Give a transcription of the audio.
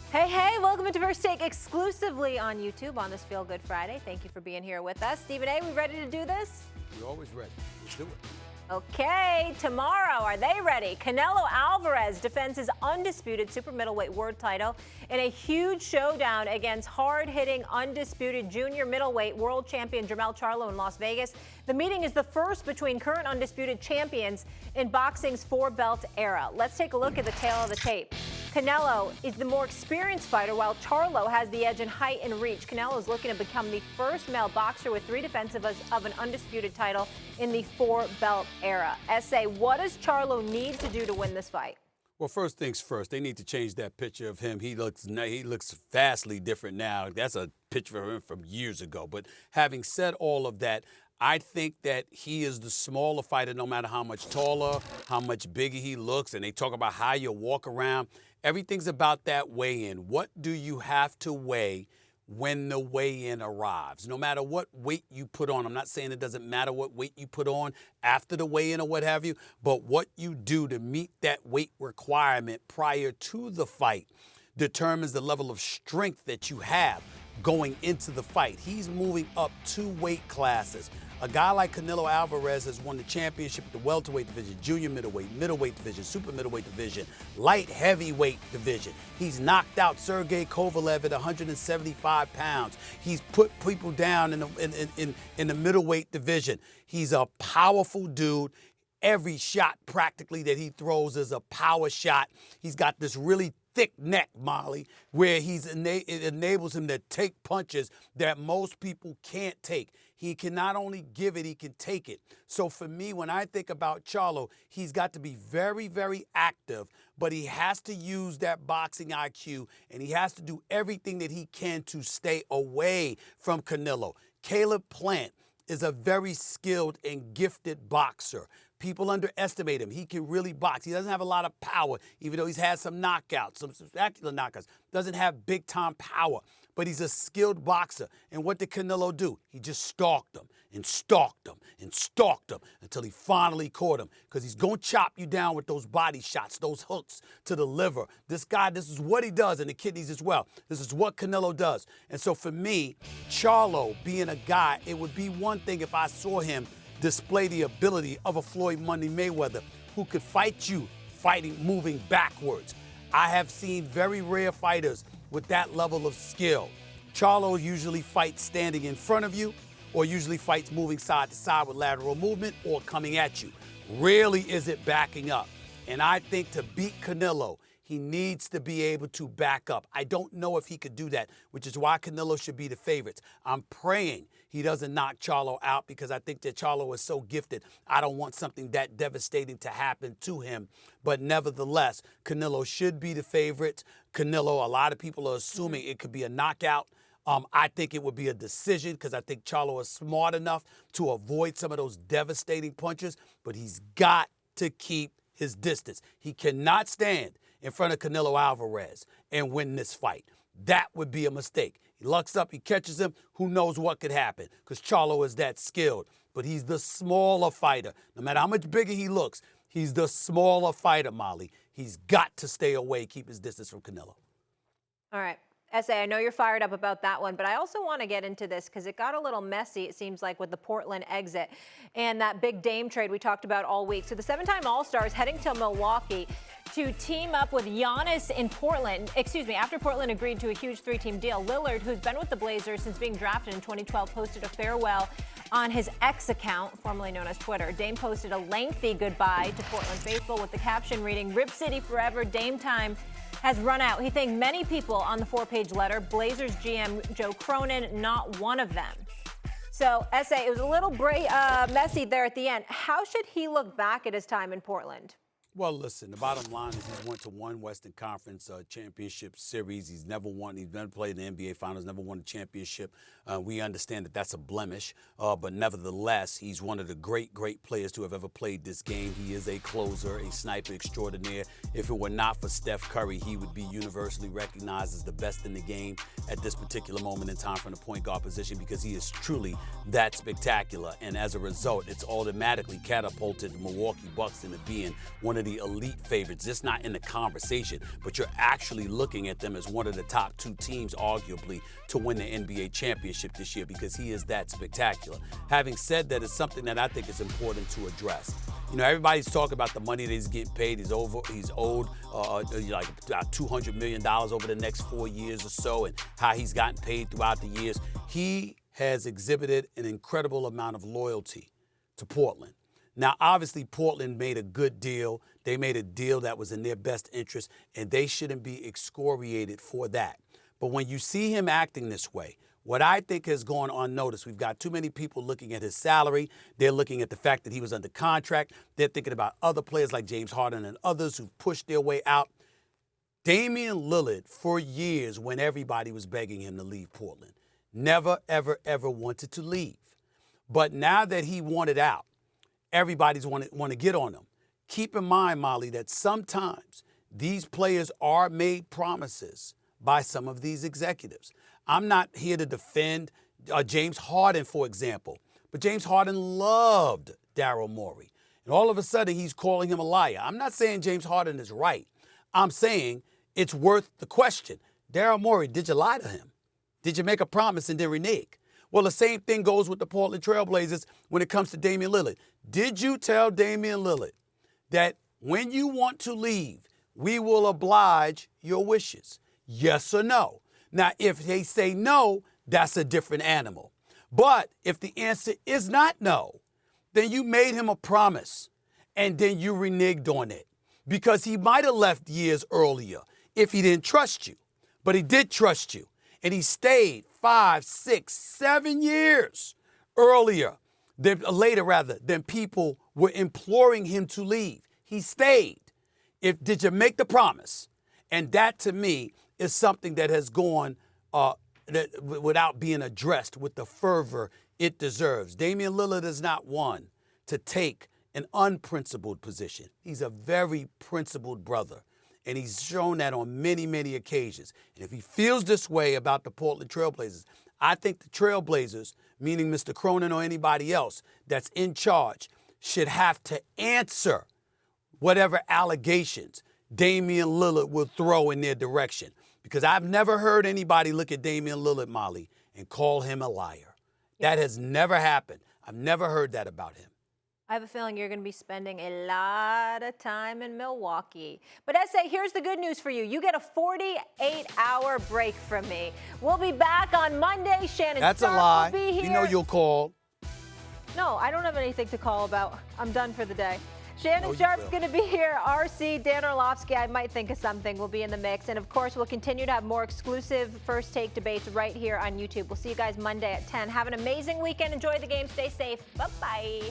Hey, hey, welcome to First Take exclusively on YouTube on this Feel Good Friday. Thank you for being here with us. Stephen A., we ready to do this? We're always ready. Let's do it. Okay, tomorrow, are they ready? Canelo Alvarez defends his undisputed super middleweight world title in a huge showdown against hard-hitting, undisputed junior middleweight world champion Jermell Charlo in Las Vegas. The meeting is the first between current undisputed champions in boxing's four-belt era. Let's take a look at the tail of the tape. Canelo is the more experienced fighter, while Charlo has the edge in height and reach. Canelo is looking to become the first male boxer with 3 defenses of an undisputed title in the four-belt era. S.A., what does Charlo need to do to win this fight? Well, first things first, they need to change that picture of him. He looks vastly different now. That's a picture of him from years ago. But having said all of that, I think that he is the smaller fighter, no matter how much taller, how much bigger he looks. And they talk about how you walk around. Everything's about that weigh-in. What do you have to weigh when the weigh-in arrives? No matter what weight you put on. I'm not saying it doesn't matter what weight you put on after the weigh-in or what have you, but what you do to meet that weight requirement prior to the fight determines the level of strength that you have going into the fight. He's moving up 2 weight classes. A guy like Canelo Alvarez has won the championship at the welterweight division, junior middleweight division, super middleweight division, light heavyweight division. He's knocked out Sergey Kovalev at 175 pounds. He's put people down in the middleweight division. He's a powerful dude. Every shot practically that he throws is a power shot. He's got this really thick neck, Molly, where it enables him to take punches that most people can't take. He can not only give it, he can take it. So for me, when I think about Charlo, he's got to be very, very active, but he has to use that boxing IQ, and he has to do everything that he can to stay away from Canelo. Caleb Plant is a very skilled and gifted boxer. People underestimate him. He can really box. He doesn't have a lot of power, even though he's had some knockouts, some spectacular knockouts. Doesn't have big-time power, but he's a skilled boxer. And what did Canelo do? He just stalked him and stalked him and stalked him until he finally caught him, because he's going to chop you down with those body shots, those hooks to the liver. This guy, this is what he does, and the kidneys as well. This is what Canelo does. And so for me, Charlo being a guy, it would be one thing if I saw him display the ability of a Floyd Money Mayweather, who could fight you moving backwards. I have seen very rare fighters with that level of skill. Charlo usually fights standing in front of you, or usually fights moving side to side with lateral movement or coming at you. Rarely is it backing up. And I think to beat Canelo, he needs to be able to back up. I don't know if he could do that, which is why Canelo should be the favorites. I'm praying he doesn't knock Charlo out, because I think that Charlo is so gifted. I don't want something that devastating to happen to him. But nevertheless, Canelo should be the favorite. Canelo, a lot of people are assuming it could be a knockout. I think it would be a decision, because I think Charlo is smart enough to avoid some of those devastating punches, but he's got to keep his distance. He cannot stand in front of Canelo Alvarez and win this fight. That would be a mistake. He lucks up, he catches him, who knows what could happen, because Charlo is that skilled. But he's the smaller fighter. No matter how much bigger he looks, he's the smaller fighter, Molly. He's got to stay away, keep his distance from Canelo. All right. S.A., I know you're fired up about that one, but I also want to get into this because it got a little messy, it seems like, with the Portland exit and that big Dame trade we talked about all week. So the 7-time All-Star is heading to Milwaukee to team up with Giannis in Portland. After Portland agreed to a huge 3-team deal. Lillard, who's been with the Blazers since being drafted in 2012, posted a farewell on his X account, formerly known as Twitter. Dame posted a lengthy goodbye to Portland faithful with the caption reading, "Rip City forever, Dame time has run out." He thanked many people on the 4-page letter. Blazers GM Joe Cronin, not one of them. So, S.A., it was a little messy there at the end. How should he look back at his time in Portland? Well, listen, the bottom line is he went to one Western Conference championship series. He's never played in the NBA Finals, never won a championship. We understand that that's a blemish, but nevertheless, he's one of the great players to have ever played this game. He is a closer, a sniper extraordinaire. If it were not for Steph Curry, he would be universally recognized as the best in the game at this particular moment in time from the point guard position, because he is truly that spectacular. And as a result, it's automatically catapulted the Milwaukee Bucks into being one of the elite favorites, just not in the conversation, but you're actually looking at them as one of the top 2 teams, arguably, to win the NBA championship this year because he is that spectacular. Having said that, it's something that I think is important to address. You know, everybody's talking about the money that he's getting paid. He's owed like about $200 million over the next 4 years or so, and how he's gotten paid throughout the years. He has exhibited an incredible amount of loyalty to Portland. Now, obviously, Portland made a good deal. They made a deal that was in their best interest, and they shouldn't be excoriated for that. But when you see him acting this way, what I think has gone unnoticed, we've got too many people looking at his salary. They're looking at the fact that he was under contract. They're thinking about other players like James Harden and others who've pushed their way out. Damian Lillard, for years, when everybody was begging him to leave Portland, never, ever, ever wanted to leave. But now that he wanted out, everybody's want to get on him. Keep in mind, Molly, that sometimes these players are made promises by some of these executives. I'm not here to defend James Harden, for example, but James Harden loved Daryl Morey. And all of a sudden, he's calling him a liar. I'm not saying James Harden is right. I'm saying it's worth the question. Daryl Morey, did you lie to him? Did you make a promise and then renege? Well, the same thing goes with the Portland Trail Blazers when it comes to Damian Lillard. Did you tell Damian Lillard that when you want to leave, we will oblige your wishes? Yes or no? Now, if they say no, that's a different animal. But if the answer is not no, then you made him a promise and then you reneged on it because he might have left years earlier if he didn't trust you. But he did trust you, and he stayed 5, 6, 7 years later than people were imploring him to leave. He stayed. Did you make the promise? And that, to me, is something that has gone without being addressed with the fervor it deserves. Damian Lillard is not one to take an unprincipled position. He's a very principled brother, and he's shown that on many, many occasions. And if he feels this way about the Portland Trail Blazers, I think the Trail Blazers, meaning Mr. Cronin or anybody else that's in charge, should have to answer whatever allegations Damian Lillard will throw in their direction. Because I've never heard anybody look at Damian Lillard, Molly, and call him a liar. That has never happened. I've never heard that about him. I have a feeling you're going to be spending a lot of time in Milwaukee. But S.A., here's the good news for you. You get a 48-hour break from me. We'll be back on Monday. Shannon That's Sharp a lie. will be here. You know you'll call. No, I don't have anything to call about. I'm done for the day. Shannon Sharp's going to be here. RC, Dan Orlovsky, I might think of something, will be in the mix. And, of course, we'll continue to have more exclusive First Take debates right here on YouTube. We'll see you guys Monday at 10. Have an amazing weekend. Enjoy the game. Stay safe. Bye-bye.